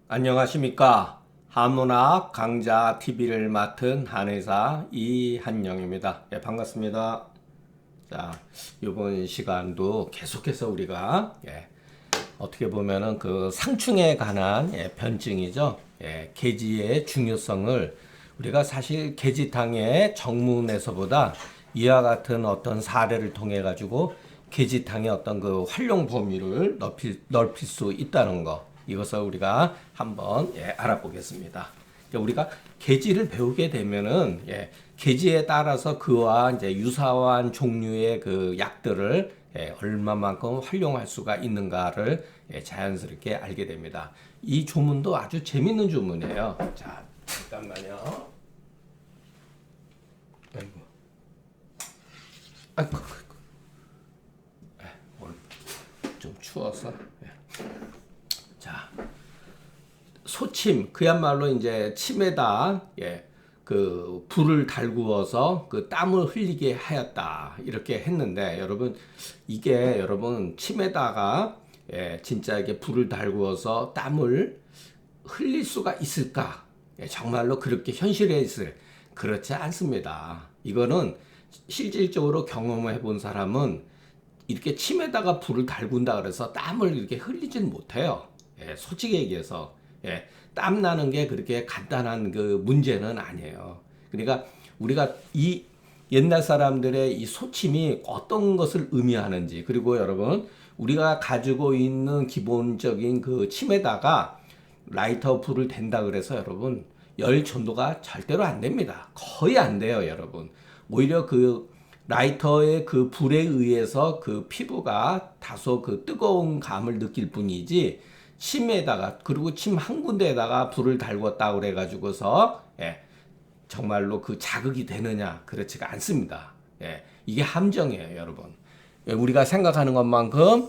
안녕하십니까. 한문학 강좌 TV를 맡은 한의사 이한영입니다. 예, 반갑습니다. 자, 이번 시간도 계속해서 우리가 어떻게 보면은 그 상충에 관한 변증이죠. 계지의 중요성을 우리가 사실 계지탕의 정문에서보다 이와 같은 어떤 사례를 통해 가지고 계지탕의 어떤 그 활용 범위를 넓힐 수 있다는 거, 이것을 우리가 한번 알아보겠습니다. 우리가 계지를 배우게 되면은 계지에 따라서 그와 이제 유사한 종류의 그 약들을 얼마만큼 활용할 수가 있는가를 자연스럽게 알게 됩니다. 이 조문도 아주 재밌는 조문이에요. 자, 잠깐만요. 아이고, 아이고, 오늘 좀 추워서. 자, 소침, 그야말로 이제 침에다 그 불을 달구어서 그 땀을 흘리게 하였다, 이렇게 했는데, 여러분 이게 여러분 침에다가 진짜 이게 불을 달구어서 땀을 흘릴 수가 있을까? 정말로 그렇게 현실에 있을, 그렇지 않습니다. 이거는 실질적으로 경험해 본 사람은 이렇게 침에다가 불을 달군다 그래서 땀을 이렇게 흘리진 못해요. 솔직히 얘기해서 땀 나는 게 그렇게 간단한 그 문제는 아니에요. 그러니까 우리가 이 옛날 사람들의 이 소침이 어떤 것을 의미하는지, 그리고 여러분 우리가 가지고 있는 기본적인 그 침에다가 라이터 불을 댄다 그래서 여러분 열 전도가 절대로 안 됩니다. 거의 안 돼요, 여러분. 오히려 그 라이터의 그 불에 의해서 그 피부가 다소 그 뜨거운 감을 느낄 뿐이지, 침에다가, 그리고 침 한 군데에다가 불을 달궜다 그래 가지고서 정말로 그 자극이 되느냐, 그렇지가 않습니다. 이게 함정이에요, 여러분. 우리가 생각하는 것만큼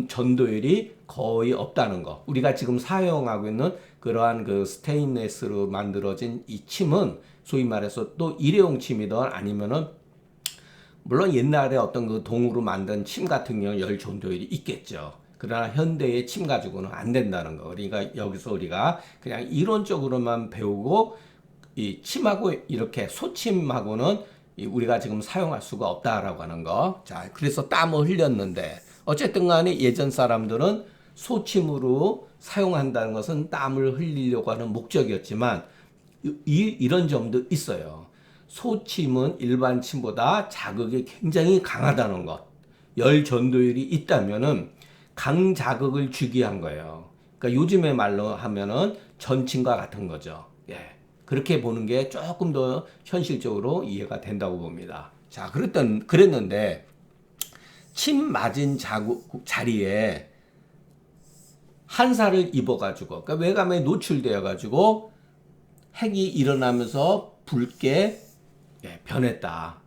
전도율이 거의 없다는 거. 우리가 지금 사용하고 있는 그러한 그 스테인레스로 만들어진 이 침은 소위 말해서 또 일회용 침이든 아니면은 물론 옛날에 어떤 그 동으로 만든 침 같은 경우는 열 전도율이 있겠죠. 그러나 현대의 침 가지고는 안 된다는 거. 그러니까 여기서 우리가 그냥 이론적으로만 배우고 이 침하고 이렇게 소침하고는 우리가 지금 사용할 수가 없다라고 하는 거. 자, 그래서 땀을 흘렸는데 어쨌든 간에 예전 사람들은 소침으로 사용한다는 것은 땀을 흘리려고 하는 목적이었지만 이런 점도 있어요. 소침은 일반 침보다 자극이 굉장히 강하다는 것. 열 전도율이 있다면은 강자극을 주기 위한 거예요. 그러니까 요즘의 말로 하면은 전침과 같은 거죠. 그렇게 보는 게 조금 더 현실적으로 이해가 된다고 봅니다. 자, 그랬는데 침 맞은 자리에 한사를 입어가지고, 그러니까 외감에 노출되어가지고 핵이 일어나면서 붉게 변했다.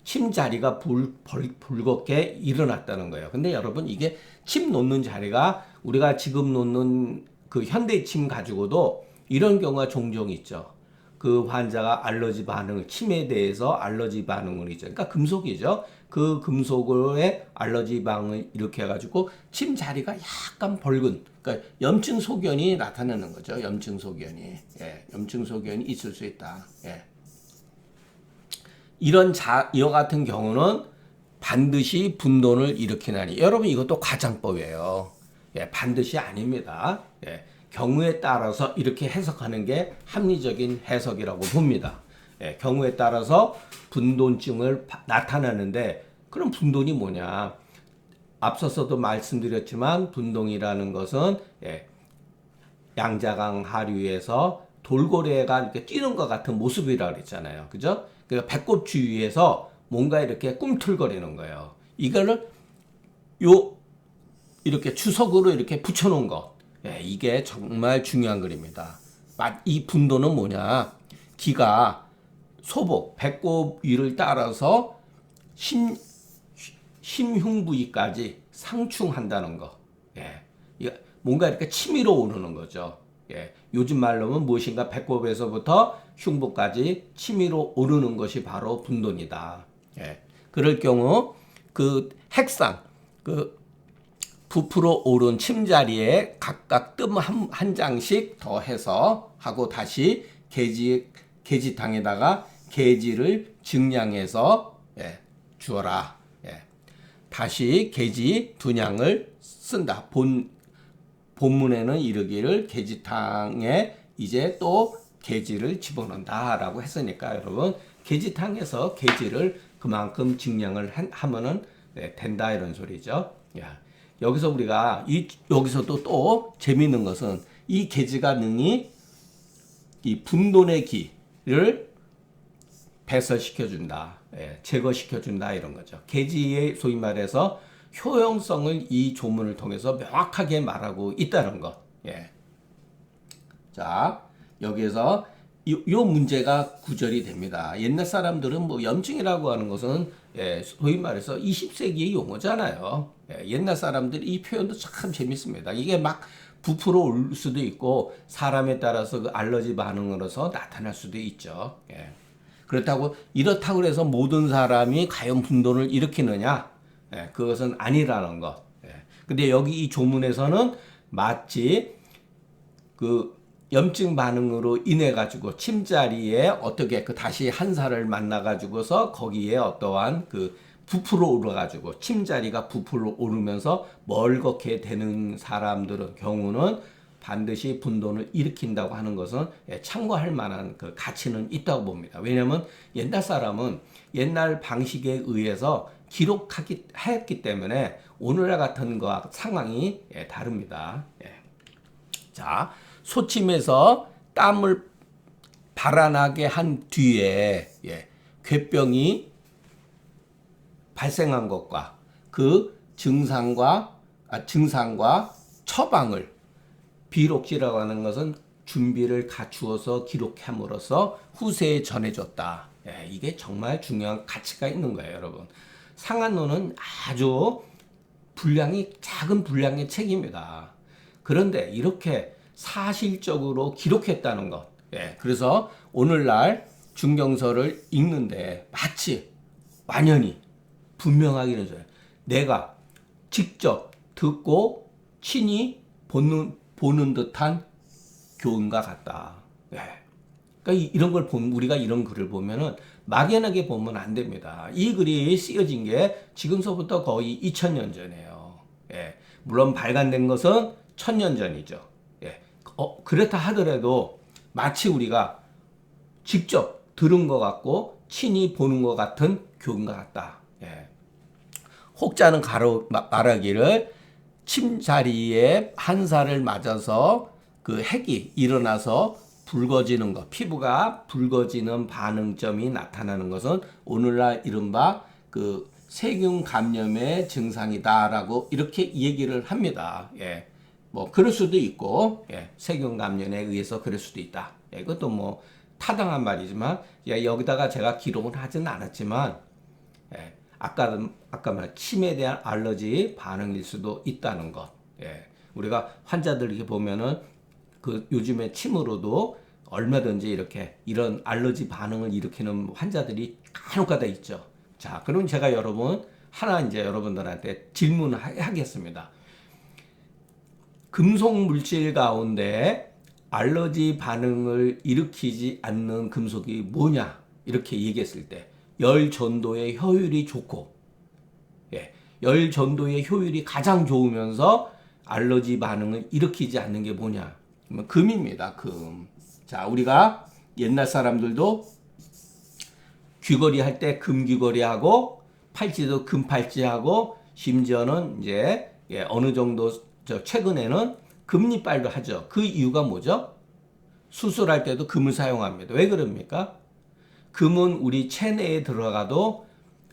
침 자리가 붉게 일어났다는 거예요. 근데 여러분 이게 침 놓는 자리가 우리가 지금 놓는 그 현대 침 가지고도 이런 경우가 종종 있죠. 그 환자가 알러지 반응, 침에 대해서 알러지 반응을 있죠. 그러니까 금속이죠. 그 금속의 알러지 반응을 이렇게 해가지고 침 자리가 약간 벌근, 그러니까 염증 소견이 나타나는 거죠. 염증 소견이, 염증 소견이 있을 수 있다. 이와 같은 경우는 반드시 분돈을 일으키나니, 여러분 이것도 과장법이에요. 반드시 아닙니다. 경우에 따라서 이렇게 해석하는 게 합리적인 해석이라고 봅니다. 경우에 따라서 분돈증을 나타나는데, 그럼 분돈이 뭐냐? 앞서서도 말씀드렸지만 분동이라는 것은 양자강 하류에서 돌고래가 이렇게 뛰는 것 같은 모습이라고 그랬잖아요. 그죠? 그러니까 배꼽 주위에서 뭔가 이렇게 꿈틀거리는 거예요. 이거를 이렇게 주석으로 이렇게 붙여놓은 것. 이게 정말 중요한 글입니다. 이 분도는 뭐냐? 기가 소복, 배꼽 위를 따라서 심흉 부위까지 상충한다는 거. 뭔가 이렇게 치밀어 오르는 거죠. 요즘 말로는 무엇인가 배꼽에서부터 흉부까지 치밀어 오르는 것이 바로 분돈이다. 그럴 경우 그 핵상, 그 부풀어 오른 침자리에 각각 뜸 한 장씩 더해서 하고 다시 계지탕에다가 계지를 증량해서 주어라. 다시 계지 2냥을 쓴다. 본문에는 이르기를 계지탕에 이제 또 계지를 집어넣는다라고 했으니까 여러분 계지탕에서 계지를 그만큼 증량을 하면은 된다 이런 소리죠. 여기서 우리가 여기서도 또 재미있는 것은 이 계지가 능히 이 분돈의 기를 배설시켜준다, 제거시켜준다 이런 거죠. 계지의 소위 말해서 효용성을 이 조문을 통해서 명확하게 말하고 있다는 것. 자, 여기에서 요 문제가 구절이 됩니다. 옛날 사람들은 뭐 염증이라고 하는 것은 소위 말해서 20세기의 용어잖아요. 옛날 사람들이 이 표현도 참 재밌습니다. 이게 막 부풀어 올 수도 있고 사람에 따라서 그 알러지 반응으로서 나타날 수도 있죠. 이렇다고 해서 모든 사람이 과연 분돈을 일으키느냐? 그것은 아니라는 것. 근데 여기 이 조문에서는 마치 그 염증 반응으로 인해 가지고 침자리에 어떻게 그 다시 한 살을 만나 가지고서 거기에 어떠한 그 부풀어 오르 가지고 침자리가 부풀어 오르면서 멀겋게 되는 사람들은 경우는 반드시 분돈을 일으킨다고 하는 것은 참고할 만한 그 가치는 있다고 봅니다. 왜냐하면 옛날 사람은 옛날 방식에 의해서 기록했기 때문에 오늘날 같은 거 상황이 다릅니다. 자, 소침에서 땀을 발아나게 한 뒤에 궤병이 발생한 것과 그 증상과 처방을 비록지라고 하는 것은 준비를 갖추어서 기록함으로써 후세에 전해줬다. 이게 정말 중요한 가치가 있는 거예요, 여러분. 상한론은 아주 작은 분량의 책입니다. 그런데 이렇게 사실적으로 기록했다는 것. 그래서 오늘날 중경서를 읽는데 마치 완연히 분명하게 이러죠. 내가 직접 듣고 친히 보는 듯한 교훈과 같다. 그러니까 이런 걸 우리가 이런 글을 보면은 막연하게 보면 안 됩니다. 이 글이 쓰여진 게 지금서부터 거의 2000년 전이에요. 물론 발간된 것은 1000년 전이죠. 그렇다 하더라도 마치 우리가 직접 들은 것 같고 친히 보는 것 같은 교훈과 같다. 혹자는 말하기를 침자리에 한 살을 맞아서 그 핵이 일어나서 붉어지는 것, 피부가 붉어지는 반응점이 나타나는 것은 오늘날 이른바 그 세균 감염의 증상이다라고 이렇게 얘기를 합니다. 뭐 그럴 수도 있고 세균 감염에 의해서 그럴 수도 있다. 이것도 뭐 타당한 말이지만 여기다가 제가 기록은 하진 않았지만 아까 말 침에 대한 알러지 반응일 수도 있다는 것. 우리가 환자들 이렇게 보면은 그 요즘에 침으로도 얼마든지 이렇게 이런 알러지 반응을 일으키는 환자들이 간혹가다 있죠. 자, 그럼 제가 하나 이제 여러분들한테 질문을 하겠습니다. 금속 물질 가운데 알러지 반응을 일으키지 않는 금속이 뭐냐? 이렇게 얘기했을 때 열 전도의 효율이 좋고 열 전도의 효율이 가장 좋으면서 알러지 반응을 일으키지 않는 게 뭐냐? 금입니다. 금. 자, 우리가 옛날 사람들도 귀걸이 할 때 금귀걸이 하고 팔찌도 금팔찌하고 심지어는 이제 어느 정도 최근에는 금리빨도 하죠. 그 이유가 뭐죠? 수술할 때도 금을 사용합니다. 왜 그럽니까? 금은 우리 체내에 들어가도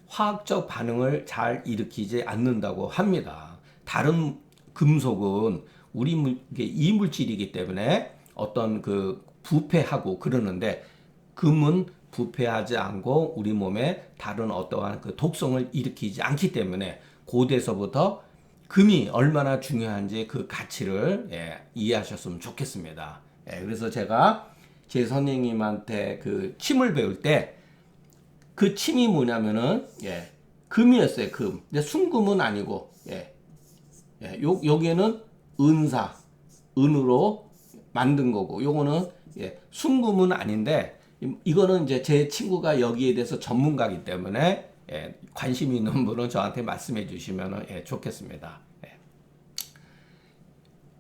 화학적 반응을 잘 일으키지 않는다고 합니다. 다른 금속은 이게 이물질이기 때문에 어떤 그 부패하고 그러는데 금은 부패하지 않고 우리 몸에 다른 어떠한 그 독성을 일으키지 않기 때문에 고대에서부터 금이 얼마나 중요한지 그 가치를 이해하셨으면 좋겠습니다. 그래서 제가 제 선생님한테 그 침을 배울 때 그 침이 뭐냐면은 금이었어요. 금. 근데 순금은 아니고 예, 여기에는 은사, 은으로 만든 거고, 요거는 예, 순금은 아닌데 이거는 이제 제 친구가 여기에 대해서 전문가이기 때문에 예, 관심 있는 분은 저한테 말씀해 주시면 예, 좋겠습니다. 예.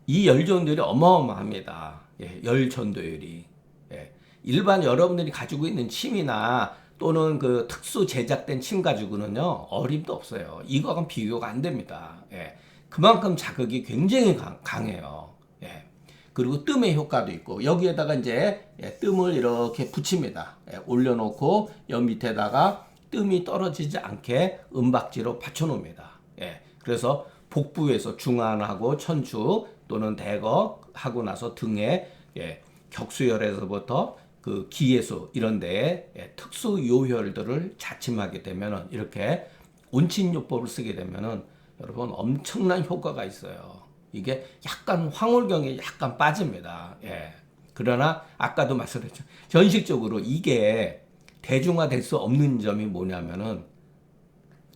이 열전도율이 어마어마합니다. 예, 열전도율이. 예. 일반 여러분들이 가지고 있는 침이나 또는 그 특수 제작된 침 가지고는요, 어림도 없어요. 이거하고는 비교가 안 됩니다. 예. 그만큼 자극이 굉장히 강해요. 예. 그리고 뜸의 효과도 있고, 여기에다가 이제 예, 뜸을 이렇게 붙입니다. 예, 올려놓고, 여 밑에다가 뜸이 떨어지지 않게 은박지로 받쳐놓습니다. 예. 그래서 복부에서 중안하고 천추 또는 대거 하고 나서 등에 예, 격수혈에서부터 그 기예수 이런 데에 예, 특수 요혈들을 자침하게 되면은 이렇게 온침요법을 쓰게 되면은 여러분 엄청난 효과가 있어요. 이게 약간 황홀경에 약간 빠집니다. 예. 그러나 아까도 말씀드렸죠. 현실적으로 이게 대중화될 수 없는 점이 뭐냐면은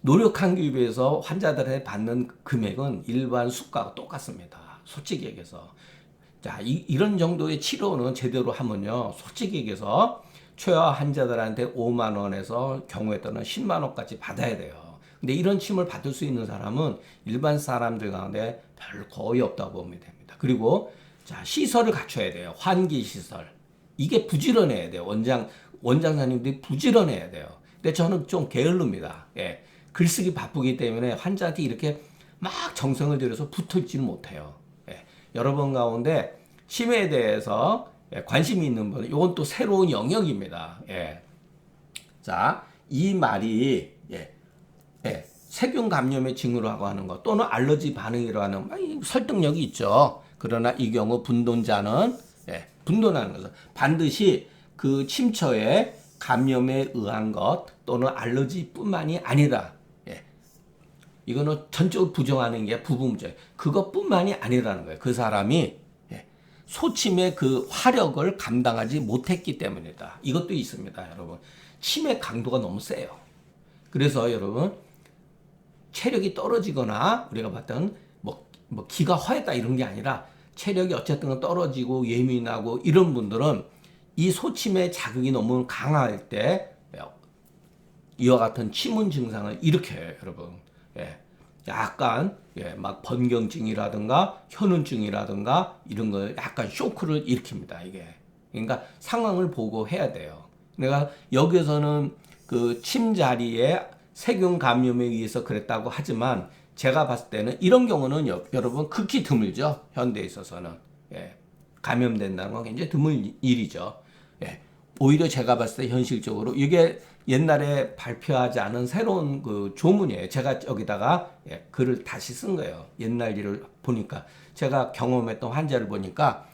노력한 기에 비해서 환자들한테 받는 금액은 일반 수가와 똑같습니다. 솔직히 얘기해서. 자, 이런 정도의 치료는 제대로 하면요. 솔직히 얘기해서 최하 환자들한테 5만 원에서 경우에 따르면 10만 원까지 받아야 돼요. 근데 이런 침을 받을 수 있는 사람은 일반 사람들 가운데 별 거의 없다고 보면 됩니다. 그리고 자, 시설을 갖춰야 돼요. 환기 시설. 이게 부지런해야 돼요. 원장사님들이 부지런해야 돼요. 근데 저는 좀 게을릅니다. 예. 글쓰기 바쁘기 때문에 환자한테 이렇게 막 정성을 들여서 붙어있지는 못해요. 예. 여러분 가운데 치매에 대해서 예, 관심이 있는 분, 이건 또 새로운 영역입니다. 예. 자, 이 말이 예, 예, 세균 감염의 징후라고 하는 것 또는 알러지 반응이라고 하는 설득력이 있죠. 그러나 이 경우 분돈자는 예, 분돈하는 것은 반드시 그 침처에 감염에 의한 것 또는 알러지뿐만이 아니라 예, 이거는 전적으로 부정하는 게 부부문제. 그것뿐만이 아니라는 거예요. 그 사람이 예, 소침의 그 화력을 감당하지 못했기 때문이다. 이것도 있습니다, 여러분. 침의 강도가 너무 세요. 그래서 여러분 체력이 떨어지거나 우리가 봤던 뭐 기가 화했다 이런 게 아니라 체력이 어쨌든 떨어지고 예민하고 이런 분들은 이 소침의 자극이 너무 강할 때 이와 같은 침문 증상을 일으켜요, 여러분. 예. 약간 막 번경증이라든가 현운증이라든가 이런 걸 약간 쇼크를 일으킵니다, 이게. 그러니까 상황을 보고 해야 돼요. 내가 여기서는 그 침 자리에 세균 감염에 의해서 그랬다고 하지만 제가 봤을 때는 이런 경우는 여러분 극히 드물죠. 현대에 있어서는. 예. 감염된다는 건 굉장히 드물 일이죠. 예. 오히려 제가 봤을 때 현실적으로 이게 옛날에 발표하지 않은 새로운 그 조문이에요. 제가 여기다가 예, 글을 다시 쓴 거예요. 옛날 일을 보니까 제가 경험했던 환자를 보니까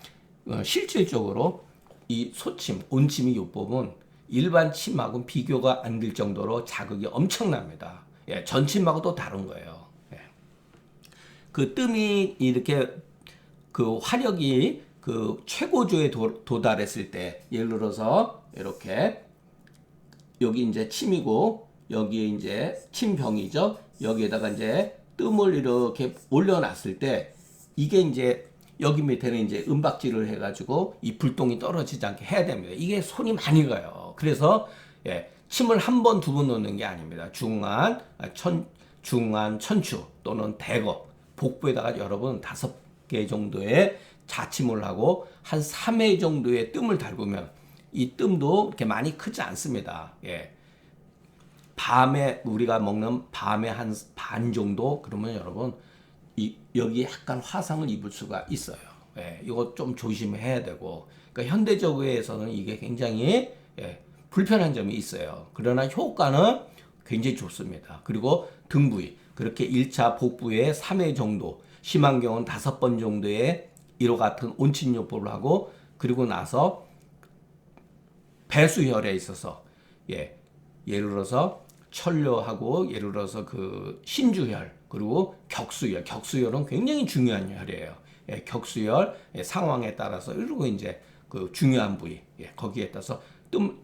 실질적으로 이 소침, 온침이 요법은 일반 침하고는 비교가 안 될 정도로 자극이 엄청납니다. 예, 전침하고도 다른 거예요. 예. 그 뜸이 이렇게 그 화력이 그 최고조에 도달했을 때 예를 들어서 이렇게 여기 이제 침이고 여기에 이제 침병이죠. 여기에다가 이제 뜸을 이렇게 올려놨을 때 이게 이제 여기 밑에는 이제 은박지를 해가지고 이 불똥이 떨어지지 않게 해야 됩니다. 이게 손이 많이 가요. 그래서 예, 침을 한 번, 두 번 넣는 게 아닙니다. 중안, 천추 또는 대거, 복부에다가 여러분 5개 정도의 자침을 하고 한 3회 정도의 뜸을 달구면 이 뜸도 이렇게 많이 크지 않습니다. 예. 밤에 우리가 먹는 밤에 한 반 정도 그러면 여러분 여기 약간 화상을 입을 수가 있어요. 예. 이거 좀 조심해야 되고 그러니까 현대적으로에서는 이게 굉장히 예, 불편한 점이 있어요. 그러나 효과는 굉장히 좋습니다. 그리고 등 부위 그렇게 1차 복부에 3회 정도 심한 경우는 5번 정도의 이와 같은 온침요법을 하고 그리고 나서 배수혈에 있어서 예를 들어서 천료하고 예를 들어서 그 신주혈 그리고 격수혈은 굉장히 중요한 혈이에요. 예, 격수혈 상황에 따라서 그리고 이제 그 중요한 부위 거기에 따라서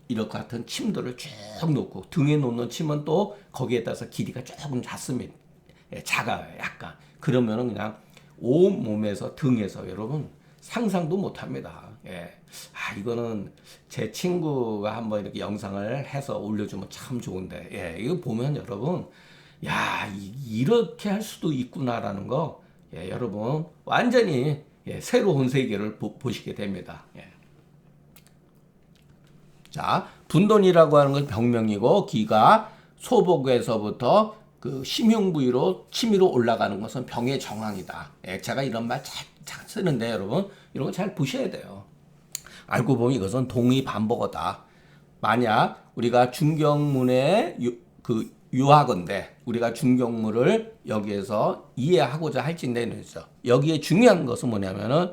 이렇게 같은 침들을 쭉 놓고 등에 놓는 침은 또 거기에 따라서 길이가 조금 작습니다. 예, 작아요, 약간. 그러면은 그냥 온 몸에서 등에서 여러분 상상도 못 합니다. 예. 이거는 제 친구가 한번 이렇게 영상을 해서 올려주면 참 좋은데, 예, 이거 보면 여러분, 야, 이렇게 할 수도 있구나라는 거, 예, 여러분, 완전히, 예, 새로운 세계를 보시게 됩니다. 예. 자, 분돈이라고 하는 건 병명이고, 기가 소복에서부터 그 심흉 부위로 치미로 올라가는 것은 병의 정황이다. 예, 제가 이런 말 잘 쓰는데 여러분, 이런 거 잘 보셔야 돼요. 알고 보면 이것은 동의 반복어다. 만약 우리가 중경문의 유학어인데 우리가 중경문을 여기에서 이해하고자 할진대는 거죠. 여기에 중요한 것은 뭐냐면은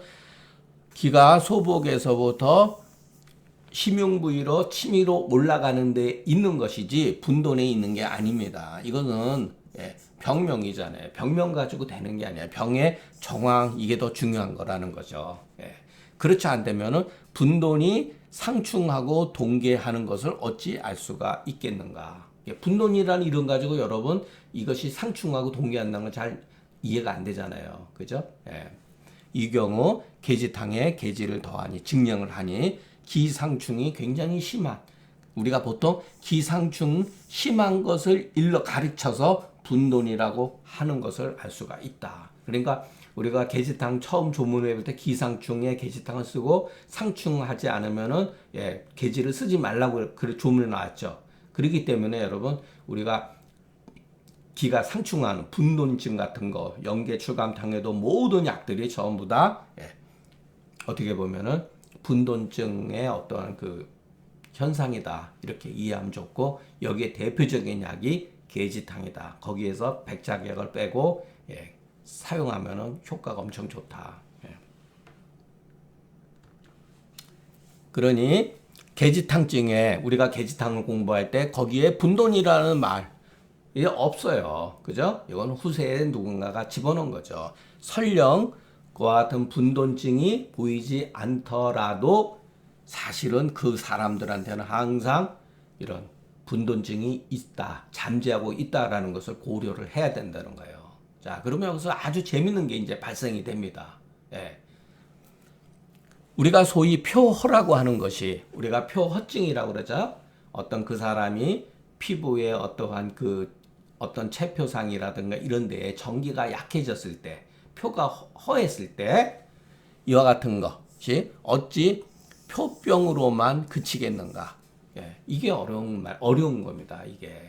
기가 소복에서부터 심흉 부위로 치미로 올라가는 데 있는 것이지 분돈에 있는 게 아닙니다. 이거는 병명이잖아요. 병명 가지고 되는 게 아니라 병의 정황 이게 더 중요한 거라는 거죠. 그렇지 않다면은 분돈이 상충하고 동계하는 것을 어찌 알 수가 있겠는가? 분돈이라는 이름 가지고 여러분 이것이 상충하고 동계한다는 건 잘 이해가 안 되잖아요. 그죠? 이 경우 계지탕에 계지를 더하니 증량을 하니 기상충이 굉장히 심한 우리가 보통 기상충 심한 것을 일러 가르쳐서 분돈이라고 하는 것을 알 수가 있다. 그러니까 우리가 계지탕 처음 조문을 해볼 때 기상충에 계지탕을 쓰고 상충하지 않으면은 계지를 쓰지 말라고 그 조문이 나왔죠. 그렇기 때문에 여러분 우리가 기가 상충하는 분돈증 같은 거 영계 출감탕에도 모든 약들이 전부 다 어떻게 보면은 분돈증의 어떠한 그 현상이다 이렇게 이해하면 좋고 여기에 대표적인 약이 계지탕이다. 거기에서 백작약을 빼고 사용하면은 효과가 엄청 좋다. 그러니 계지탕증에 우리가 계지탕을 공부할 때 거기에 분돈이라는 말 이게 없어요. 그죠? 이건 후세에 누군가가 집어넣은 거죠. 설령 그와 같은 분돈증이 보이지 않더라도 사실은 그 사람들한테는 항상 이런 분돈증이 있다, 잠재하고 있다라는 것을 고려를 해야 된다는 거예요. 자, 그러면 여기서 아주 재밌는 게 이제 발생이 됩니다. 우리가 소위 표허라고 하는 것이 우리가 표허증이라고 그러죠. 어떤 그 사람이 피부에 어떠한 어떤 체표상이라든가 이런 데에 전기가 약해졌을 때, 표가 허했을 때 이와 같은 것이 어찌 표병으로만 그치겠는가? 이게 어려운 겁니다. 이게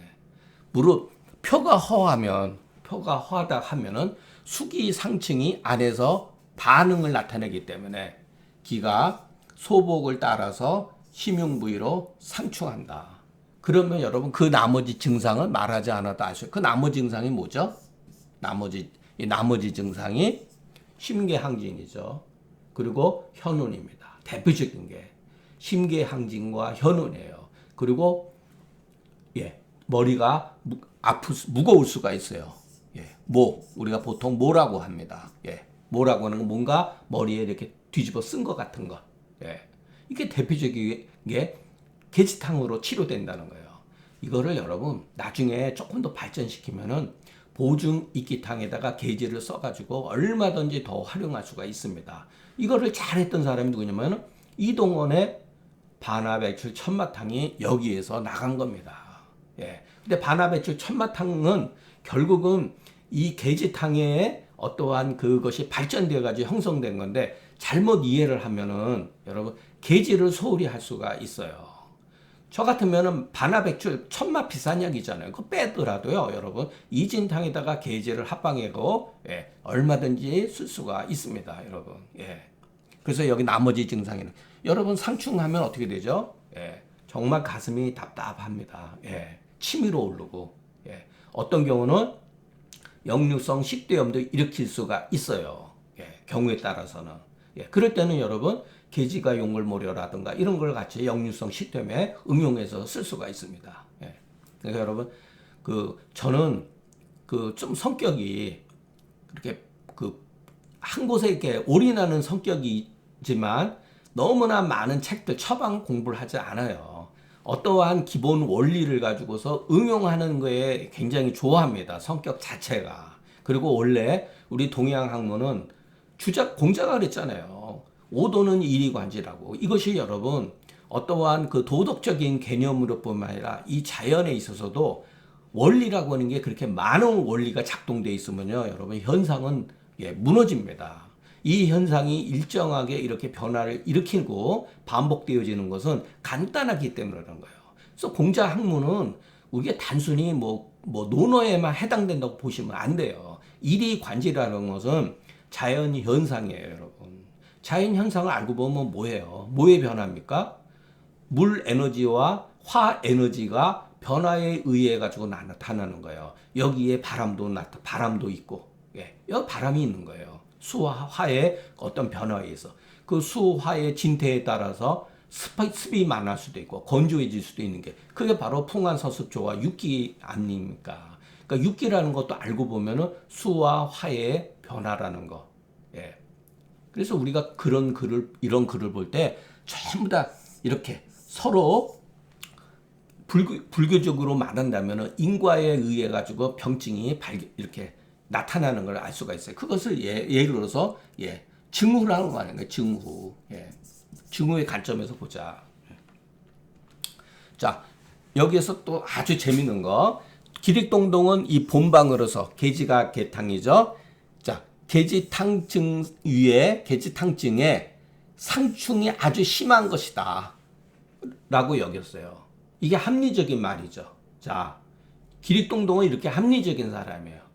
무릇 표가 허하다 하면은 수기상층이 안에서 반응을 나타내기 때문에 기가 소복을 따라서 심흉 부위로 상충한다. 그러면 여러분 그 나머지 증상은 말하지 않아도 아시죠? 그 나머지 증상이 뭐죠? 나머지 증상이 심계항진이죠. 그리고 현운입니다. 대표적인 게 심계항진과 현운이에요. 그리고 머리가 무거울 수가 있어요. 우리가 보통 모라고 합니다. 모라고 하는 건 뭔가 머리에 이렇게 뒤집어 쓴 것 같은 것. 이게 대표적인 게 계지탕으로 치료된다는 거예요. 이거를 여러분 나중에 조금 더 발전시키면은 보증 이끼탕에다가 계지를 써가지고 얼마든지 더 활용할 수가 있습니다. 이거를 잘했던 사람이 누구냐면 이동원의 반화배출 천마탕이 여기에서 나간 겁니다. 근데 반화배출 천마탕은 결국은 이 계지탕에 어떠한 그것이 발전되어 가지고 형성된 건데 잘못 이해를 하면은 여러분 계지를 소홀히 할 수가 있어요. 저 같으면은 반화백출 천마 비싼 약이잖아요. 그거 빼더라도요, 여러분 이진탕에다가 계지를 합방해고 얼마든지 쓸 수가 있습니다, 여러분. 그래서 여기 나머지 증상에는 여러분 상충하면 어떻게 되죠? 정말 가슴이 답답합니다. 치밀어 오르고 어떤 경우는 역류성 식도염도 일으킬 수가 있어요. 경우에 따라서는. 그럴 때는 여러분 계지가 용골모려라든가 이런 걸 같이 역류성 식도염에 응용해서 쓸 수가 있습니다. 그러니까 여러분 저는 좀 성격이 그렇게 한 곳에 이렇게 올인하는 성격이지만 너무나 많은 책들 처방 공부를 하지 않아요. 어떠한 기본 원리를 가지고서 응용하는 거에 굉장히 좋아합니다. 성격 자체가. 그리고 원래 우리 동양 학문은 공자가 그랬잖아요. 오도는 이리관지라고. 이것이 여러분 어떠한 그 도덕적인 개념으로 뿐만 아니라 이 자연에 있어서도 원리라고 하는 게 그렇게 많은 원리가 작동되어 있으면요, 여러분 현상은 무너집니다. 이 현상이 일정하게 이렇게 변화를 일으키고 반복되어지는 것은 간단하기 때문에 그런 거예요. 그래서 공자 학문은 우리가 단순히 뭐 논어에만 해당된다고 보시면 안 돼요. 이리관지라는 것은 자연 현상이에요, 여러분. 자연 현상을 알고 보면 뭐예요? 뭐의 변화입니까? 물 에너지와 화 에너지가 변화에 의해 가지고 나타나는 거예요. 여기에 바람도 있고, 여기 바람이 있는 거예요. 수와 화의 어떤 변화에 의해서 그 수화의 진태에 따라서 습이 많을 수도 있고 건조해질 수도 있는 게 그게 바로 풍한서습조와 육기 아닙니까? 그러니까 육기라는 것도 알고 보면은 수와 화의 변화라는 거. 그래서 우리가 이런 글을 볼 때 전부 다 이렇게 서로 불교적으로 말한다면 인과에 의해 가지고 병증이 이렇게 나타나는 걸 알 수가 있어요. 그것을 예를 들어서 증후라는 거 아닌가요? 증후. 증후의 관점에서 보자. 자, 여기에서 또 아주 재밌는 거. 기릭동동은 이 본방으로서 계지가 계탕이죠. 자, 계지탕증에 상충이 아주 심한 것이다. 라고 여겼어요. 이게 합리적인 말이죠. 자, 기릭동동은 이렇게 합리적인 사람이에요.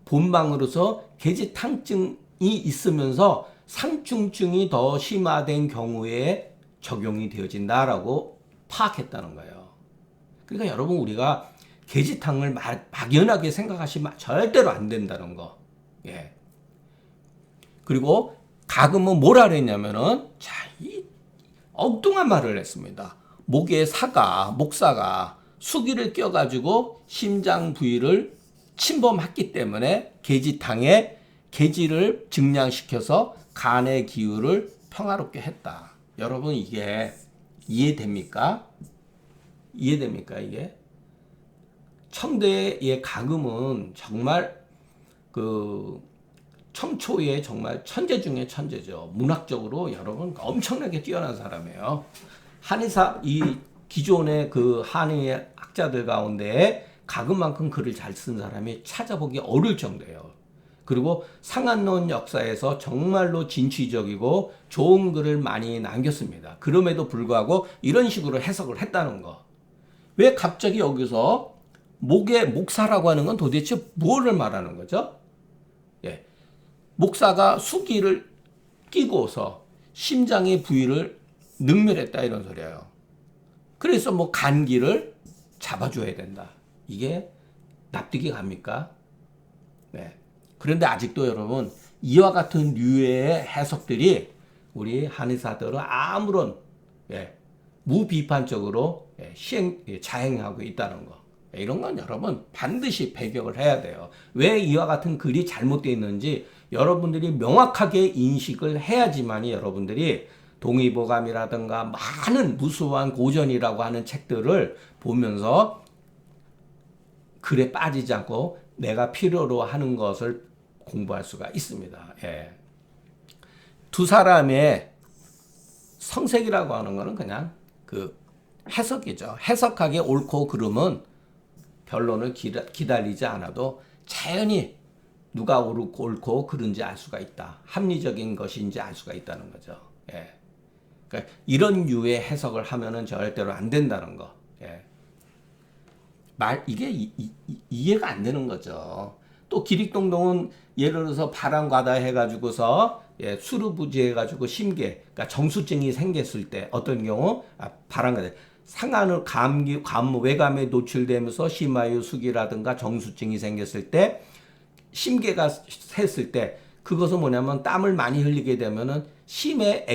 본방으로서 계지탕증이 있으면서 상충증이 더 심화된 경우에 적용이 되어진다라고 파악했다는 거예요. 그러니까 여러분 우리가 계지탕을 막연하게 생각하시면 절대로 안 된다는 거. 그리고 가금은 뭐라 그랬냐면은 이 엉뚱한 말을 했습니다. 목에 목사가 수기를 껴가지고 심장 부위를 침범했기 때문에 계지탕에 계지를 증량시켜서 간의 기후를 평화롭게 했다. 여러분 이게 이해됩니까? 이게? 청대의 가금은 정말 그 청초의 정말 천재 중에 천재죠. 문학적으로 여러분 엄청나게 뛰어난 사람이에요. 이 기존의 그 한의 학자들 가운데 가금만큼 글을 잘 쓴 사람이 찾아보기 어려울 정도예요. 그리고 상한론 역사에서 정말로 진취적이고 좋은 글을 많이 남겼습니다. 그럼에도 불구하고 이런 식으로 해석을 했다는 거. 왜 갑자기 여기서 목사라고 하는 건 도대체 무엇을 말하는 거죠? 목사가 수기를 끼고서 심장의 부위를 능멸했다 이런 소리예요. 그래서 간기를 잡아줘야 된다. 이게 납득이 갑니까? 그런데 아직도 여러분 이와 같은 류의 해석들이 우리 한의사들은 아무런 무비판적으로 자행하고 있다는 거. 이런 건 여러분 반드시 배격을 해야 돼요. 왜 이와 같은 글이 잘못되어 있는지 여러분들이 명확하게 인식을 해야지만이 여러분들이 동의보감이라든가 많은 무수한 고전이라고 하는 책들을 보면서 글에 빠지지 않고 내가 필요로 하는 것을 공부할 수가 있습니다. 두 사람의 성색이라고 하는 것은 그냥 그 해석이죠. 해석하기 옳고 그름은 변론을 기다리지 않아도 자연히 누가 옳고 그른지 알 수가 있다. 합리적인 것인지 알 수가 있다는 거죠. 그러니까 이런 류의 해석을 하면은 절대로 안 된다는 거. 이게 이해가 안 되는 거죠. 또 기릭동동은 예를 들어서 바람과다 해가지고서 수루부지해가지고 심계, 그러니까 정수증이 생겼을 때 어떤 경우 바람과다 상한을 외감에 노출되면서 심하유 수기라든가 정수증이 생겼을 때 심계가 샜을 때 그것은 뭐냐면 땀을 많이 흘리게 되면은 심의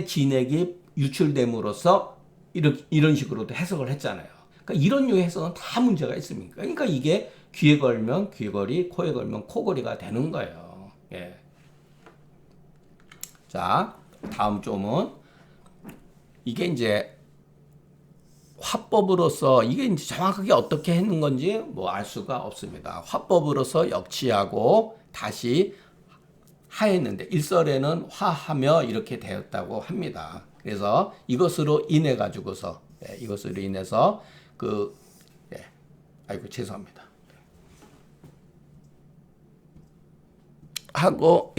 진액이 유출됨으로써 이런 식으로도 해석을 했잖아요. 그러니까 이런 류의 해석은 다 문제가 있습니까? 그러니까 이게 귀에 걸면 귀걸이, 코에 걸면 코걸이가 되는 거예요. 자, 다음 점은 이게 이제 화법으로서 이게 이제 정확하게 어떻게 했는 건지 뭐 알 수가 없습니다. 화법으로서 역치하고 다시 하였는데 일설에는 화하며 이렇게 되었다고 합니다. 그래서 이것으로 인해 가지고서 이것으로 인해서 아이고 죄송합니다. 하고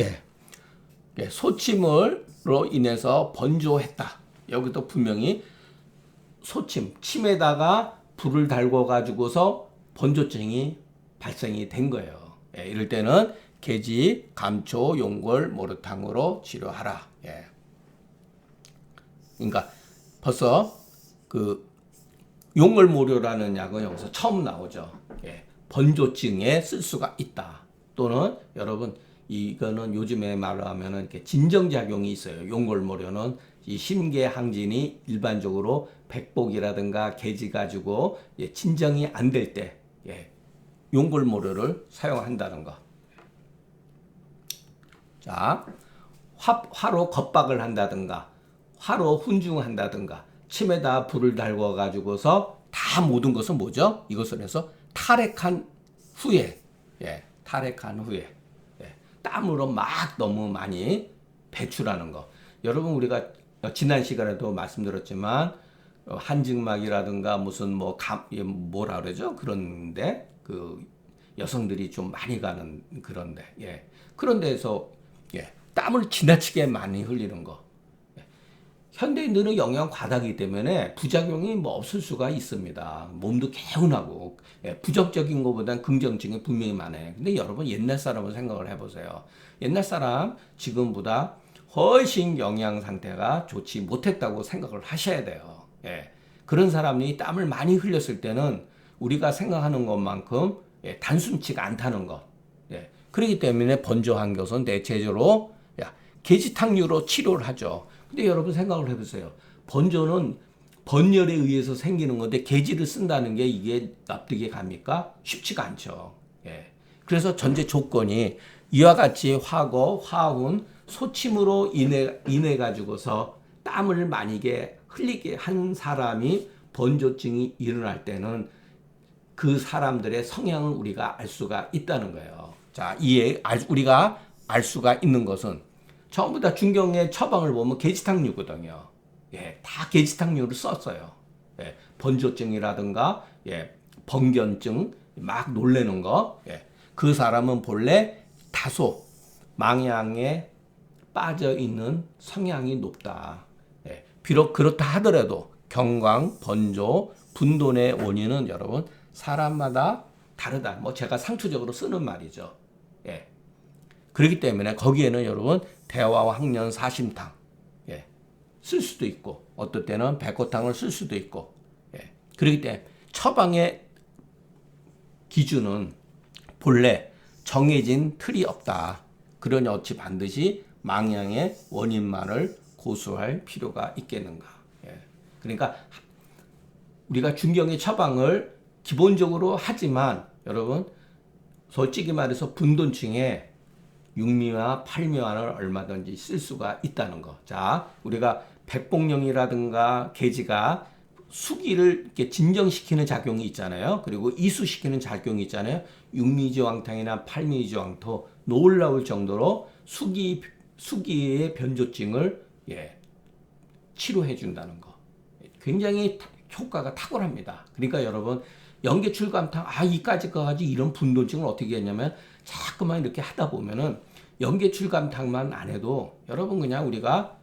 소침으로 인해서 번조했다. 여기도 분명히 침에다가 불을 달궈 가지고서 번조증이 발생이 된 거예요. 이럴 때는 계지, 감초, 용골, 모르탕으로 치료하라. 그러니까 벌써 그 용골모료라는 약은 여기서 처음 나오죠. 번조증에 쓸 수가 있다. 또는 여러분 이거는 요즘에 말로 하면은 이렇게 진정작용이 있어요. 용골모료는 이 심계항진이 일반적으로 백복이라든가 계지 가지고 진정이 안 될 때 용골모료를 사용한다는 거. 자, 화로 겁박을 한다든가 화로 훈중한다든가 침에다 불을 달궈 가지고서 다 모든 것은 뭐죠? 이것을 해서 탈핵한 후에 땀으로 막 너무 많이 배출하는 거. 여러분 우리가 지난 시간에도 말씀드렸지만 한증막이라든가 무슨 뭐라 그러죠? 그런데 그 여성들이 좀 많이 가는 그런데 그런 데서 땀을 지나치게 많이 흘리는 거. 현대인들은 영양 과다기 때문에 부작용이 뭐 없을 수가 있습니다. 몸도 개운하고 부정적인 것보다는 긍정적인 분명히 많아요. 근데 여러분 옛날 사람을 생각을 해보세요. 옛날 사람 지금보다 훨씬 영양 상태가 좋지 못했다고 생각을 하셔야 돼요. 그런 사람이 땀을 많이 흘렸을 때는 우리가 생각하는 것만큼 단순치가 않다는 거. 그렇기 때문에 번조한 것은 대체적으로 계지탕류로 치료를 하죠. 근데 여러분 생각을 해보세요. 번조는 번열에 의해서 생기는 건데 계지를 쓴다는 게 이게 납득이 갑니까? 쉽지가 않죠. 그래서 전제 조건이 이와 같이 화거, 화훈, 소침으로 인해 가지고서 땀을 많이게 흘리게 한 사람이 번조증이 일어날 때는 그 사람들의 성향을 우리가 알 수가 있다는 거예요. 자, 우리가 알 수가 있는 것은 전부 다 중경의 처방을 보면 계지탕류거든요. 다 계지탕류를 썼어요. 번조증이라든가 번견증 막 놀래는 거. 그 사람은 본래 다소 망향에 빠져 있는 성향이 높다. 비록 그렇다 하더라도 경광, 번조, 분돈의 원인은 여러분 사람마다 다르다. 뭐 제가 상투적으로 쓰는 말이죠. 그렇기 때문에 거기에는 여러분 대화와 학년 사심탕 쓸 수도 있고 어떨 때는 백호탕을 쓸 수도 있고 그렇기 때문에 처방의 기준은 본래 정해진 틀이 없다. 그러니 어찌 반드시 망향의 원인만을 고수할 필요가 있겠는가. 그러니까 우리가 중경의 처방을 기본적으로 하지만 여러분 솔직히 말해서 분돈층에 육미와 팔미환을 얼마든지 쓸 수가 있다는 거. 자, 우리가 백복령이라든가 계지가 수기를 이렇게 진정시키는 작용이 있잖아요. 그리고 이수시키는 작용이 있잖아요. 육미지왕탕이나 팔미지왕토 놀라울 정도로 수기의 변조증을 치료해 준다는 거. 굉장히 효과가 탁월합니다. 그러니까 여러분 연계출감탕 이까지 가지 이런 분돈증을 어떻게 했냐면 자꾸만 이렇게 하다 보면은 연계출감탕만 안 해도 여러분 그냥 우리가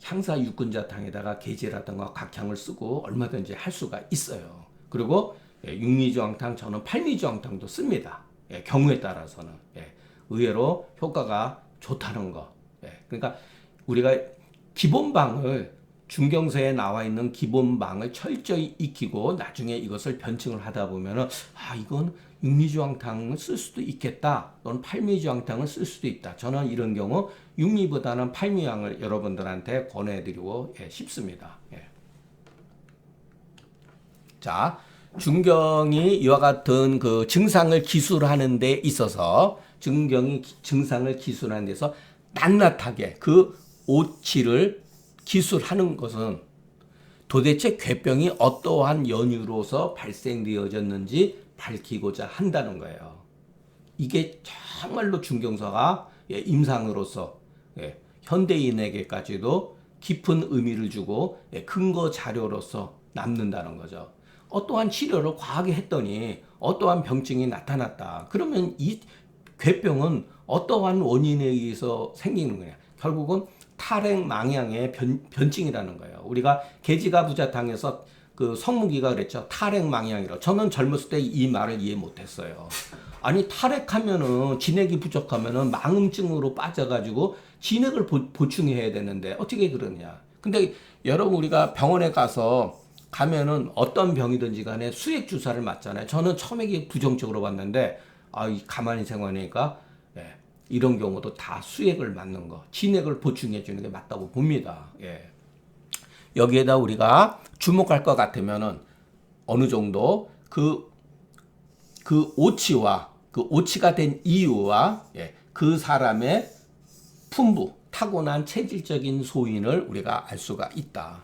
향사 육근자탕에다가 계지라든가 각향을 쓰고 얼마든지 할 수가 있어요. 그리고 육미주황탕 저는 팔미주황탕도 씁니다. 경우에 따라서는 의외로 효과가 좋다는 거. 그러니까 우리가 기본방을 중경서에 나와 있는 기본방을 철저히 익히고 나중에 이것을 변증을 하다 보면은 이건 육미주황탕을 쓸 수도 있겠다. 또는 팔미주황탕을 쓸 수도 있다. 저는 이런 경우 육미보다는 팔미향을 여러분들한테 권해드리고 싶습니다. 자, 중경이 이와 같은 그 증상을 기술하는 데 있어서 중경이 증상을 기술하는 데서 낱낱하게 그 오치를 기술하는 것은 도대체 괴병이 어떠한 연유로서 발생되어졌는지 밝히고자 한다는 거예요. 이게 정말로 중경서가 임상으로서 현대인에게까지도 깊은 의미를 주고 근거 자료로서 남는다는 거죠. 어떠한 치료를 과하게 했더니 어떠한 병증이 나타났다. 그러면 이 괴병은 어떠한 원인에 의해서 생기는 거냐. 결국은 탈핵망양의 변증이라는 거예요. 우리가 계지가 부자탕에서 그 성무기가 그랬죠. 탈핵망양이라. 저는 젊었을 때 이 말을 이해 못했어요. 아니 탈핵하면은 진액이 부족하면은 망음증으로 빠져가지고 진액을 보충해야 되는데 어떻게 그러냐. 근데 여러분 우리가 병원에 가면은 어떤 병이든지 간에 수액 주사를 맞잖아요. 저는 처음에 부정적으로 봤는데 가만히 생각하니까 이런 경우도 다 수액을 맞는 거, 진액을 보충해 주는 게 맞다고 봅니다. 여기에다 우리가 주목할 것 같으면은 어느 정도 그 오치와 그 오치가 된 이유와 그 사람의 품부, 타고난 체질적인 소인을 우리가 알 수가 있다.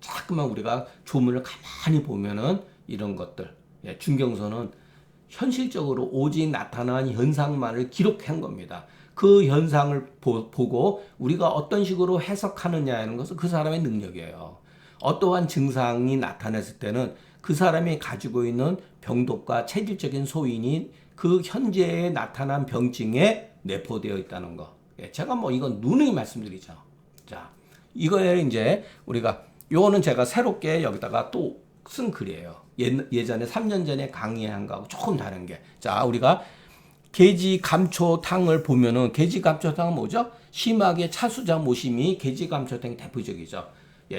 자꾸만 우리가 조문을 가만히 보면은 이런 것들, 중경서는 현실적으로 오직 나타난 현상만을 기록한 겁니다. 그 현상을 보고 우리가 어떤 식으로 해석하느냐는 것은 그 사람의 능력이에요. 어떠한 증상이 나타났을 때는 그 사람이 가지고 있는 병독과 체질적인 소인이 그 현재에 나타난 병증에 내포되어 있다는 거. 제가 뭐 이건 누누이 말씀드리죠. 자, 이거에 이제 우리가 요거는 제가 새롭게 여기다가 또 쓴 글이에요. 예전에 3년 전에 강의한 거하고 조금 다른 게. 자, 우리가 계지감초탕을 보면은 계지감초탕은 뭐죠? 심하게 차수자 모심이 계지감초탕이 대표적이죠.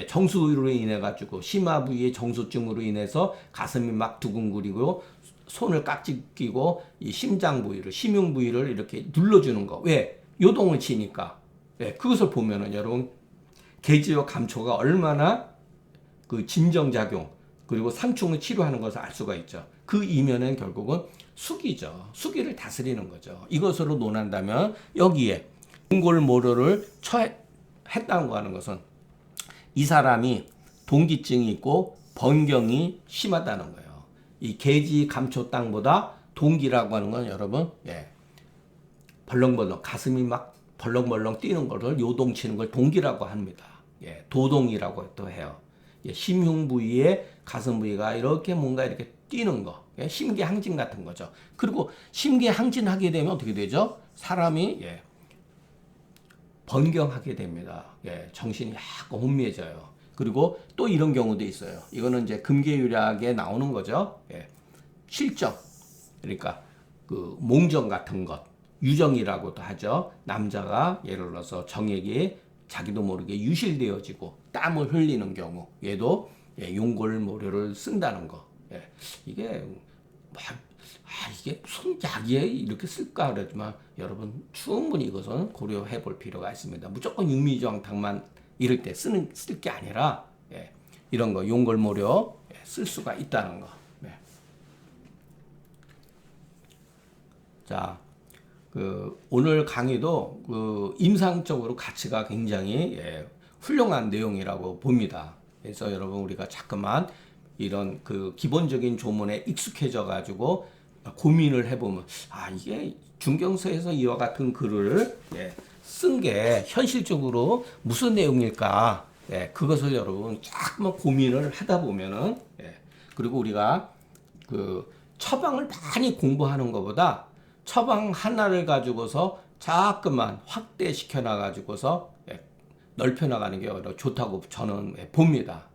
정수로 인해 가지고 심화 부위의 정수증으로 인해서 가슴이 막 두근거리고 손을 깍지 끼고 이 심장 부위를 심흉 부위를 이렇게 눌러주는 거. 왜? 요동을 치니까. 그것을 보면은 여러분 계지와 감초가 얼마나 그 진정작용 그리고 상충을 치료하는 것을 알 수가 있죠. 그 이면은 결국은 수기죠. 수기를 다스리는 거죠. 이것으로 논한다면 여기에 동골모료를 처했다고 하는 것은 이 사람이 동기증이 있고 번경이 심하다는 거예요. 이 계지 감초 땅보다 동기라고 하는 건 여러분 벌렁벌렁 가슴이 막 벌렁벌렁 뛰는 것을 요동치는 걸 동기라고 합니다. 도동이라고 또 해요. 심흉 부위에 가슴 부위가 이렇게 뭔가 이렇게 뛰는 거. 심기항진 같은 거죠. 그리고 심기항진하게 되면 어떻게 되죠? 사람이 번경하게 됩니다. 정신이 약간 혼미해져요. 그리고 또 이런 경우도 있어요. 이거는 이제 금계유략에 나오는 거죠. 실정. 그러니까 그 몽정 같은 것. 유정이라고도 하죠. 남자가 예를 들어서 정액이 자기도 모르게 유실되어지고 땀을 흘리는 경우 얘도 용골모료를 쓴다는 거. 이게 이게 무슨 약이에 이렇게 쓸까 그러지만 여러분 충분히 이것은 고려해 볼 필요가 있습니다. 무조건 육미조항탕만 이럴 때 쓸 게 아니라 이런 거 용골모료 쓸 수가 있다는 거. 자. 오늘 강의도 임상적으로 가치가 굉장히 훌륭한 내용이라고 봅니다. 그래서 여러분 우리가 자꾸만 이런 기본적인 조문에 익숙해져 가지고 고민을 해보면 이게 중경서에서 이와 같은 글을 쓴 게 현실적으로 무슨 내용일까? 그것을 여러분 자꾸만 고민을 하다 보면은 그리고 우리가 처방을 많이 공부하는 것보다 처방 하나를 가지고서 자꾸만 확대시켜 나가지고서 넓혀 나가는 게 좋다고 저는 봅니다.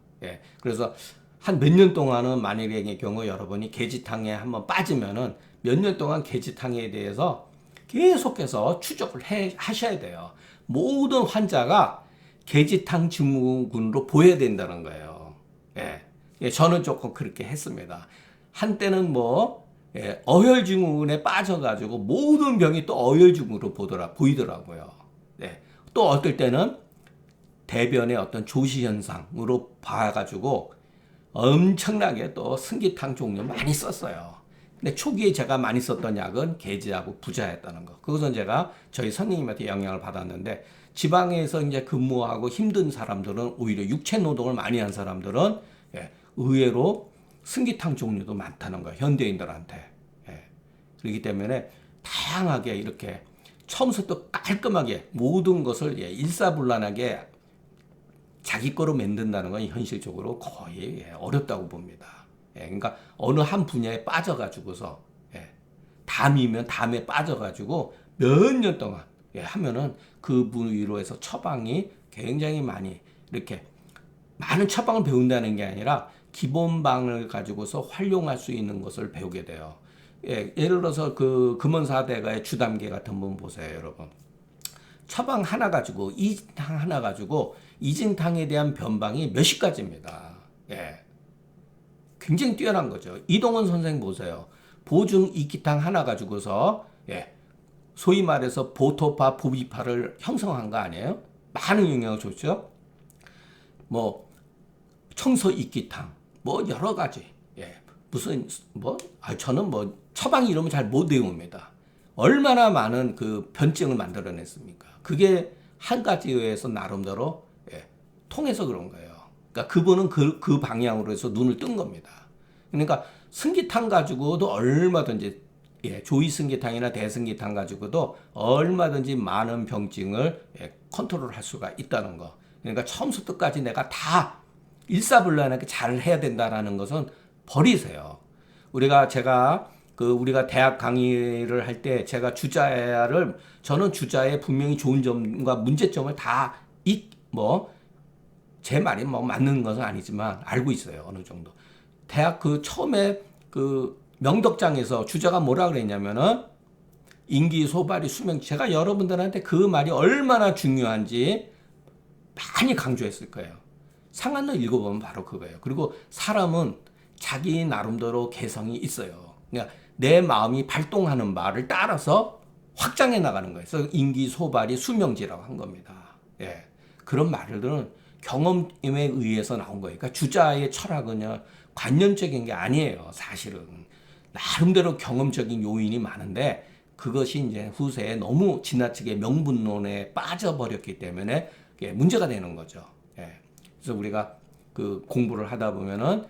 그래서 한 몇 년 동안은 만일의 경우 여러분이 계지탕에 한번 빠지면은 몇 년 동안 계지탕에 대해서 계속해서 추적을 하셔야 돼요. 모든 환자가 계지탕 증후군으로 보여야 된다는 거예요. 저는 조금 그렇게 했습니다. 한때는 어혈 증후군에 빠져가지고 모든 병이 또 어혈 증후로 보이더라고요. 또 어떨 때는 대변의 어떤 조시 현상으로 봐가지고 엄청나게 또 승기탕 종류 많이 썼어요. 근데 초기에 제가 많이 썼던 약은 개지하고 부자였다는 거. 그것은 제가 저희 선생님한테 영향을 받았는데 지방에서 이제 근무하고 힘든 사람들은 오히려 육체 노동을 많이 한 사람들은 예, 의외로 승기탕 종류도 많다는 거예요. 현대인들한테. 예. 그렇기 때문에 다양하게 이렇게 처음부터 깔끔하게 모든 것을 예, 일사불란하게 자기 거로 만든다는 건 현실적으로 거의 예, 어렵다고 봅니다. 예, 그러니까 어느 한 분야에 빠져가지고서 예, 담이면 담에 빠져가지고 몇 년 동안 예, 하면은 그 부위로 해서 처방이 굉장히 많이 이렇게 많은 처방을 배운다는 게 아니라 기본방을 가지고서 활용할 수 있는 것을 배우게 돼요. 예, 예를 들어서 그 금원사대가의 주담계 같은 분 보세요, 여러분. 처방 하나 가지고 이진탕 하나 가지고 이진탕에 대한 변방이 몇십 가지입니다. 예. 굉장히 뛰어난 거죠. 이동원 선생 보세요. 보증 이기탕 하나 가지고서 예. 소위 말해서 보토파, 부비파를 형성한 거 아니에요? 많은 영향을 줬죠. 뭐 청소 이기탕, 뭐 여러 가지. 예. 무슨 저는 뭐 처방 이름은 잘 못 외웁니다. 얼마나 많은 그 변증을 만들어냈습니까? 그게 한 가지에 의해서 나름대로 예, 통해서 그런 거예요. 그러니까 그분은 그 방향으로 해서 눈을 뜬 겁니다. 그러니까 승기탕 가지고도 얼마든지 예, 조이 승기탕이나 대승기탕 가지고도 얼마든지 많은 병증을 예, 컨트롤할 수가 있다는 거. 그러니까 처음부터 끝까지 내가 다 일사불란하게 잘 해야 된다라는 것은 버리세요. 제가 우리가 대학 강의를 할 때 제가 저는 주자의 분명히 좋은 점과 문제점을 제 말이 뭐 맞는 것은 아니지만 알고 있어요. 어느 정도. 대학 처음에 명덕장에서 주자가 뭐라 그랬냐면은 인기, 소발이, 수명. 제가 여러분들한테 그 말이 얼마나 중요한지 많이 강조했을 거예요. 상한을 읽어보면 바로 그거예요. 그리고 사람은 자기 나름대로 개성이 있어요. 그러니까 내 마음이 발동하는 말을 따라서 확장해 나가는 거예요. 그래서 인기, 소발이, 수명지라고 한 겁니다. 예. 그런 말들은 경험에 의해서 나온 거예요. 그러니까 주자의 철학은요, 관념적인 게 아니에요. 사실은. 나름대로 경험적인 요인이 많은데 그것이 이제 후세에 너무 지나치게 명분론에 빠져버렸기 때문에 문제가 되는 거죠. 예. 그래서 우리가 공부를 하다 보면은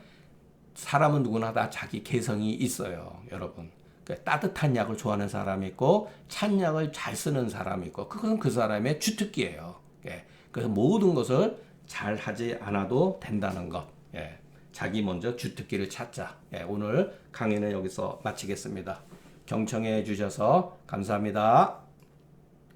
사람은 누구나 다 자기 개성이 있어요, 여러분. 그러니까 따뜻한 약을 좋아하는 사람이 있고 찬 약을 잘 쓰는 사람이 있고 그건 그 사람의 주특기예요. 예. 그래서 모든 것을 잘 하지 않아도 된다는 것. 예. 자기 먼저 주특기를 찾자. 예. 오늘 강의는 여기서 마치겠습니다. 경청해 주셔서 감사합니다.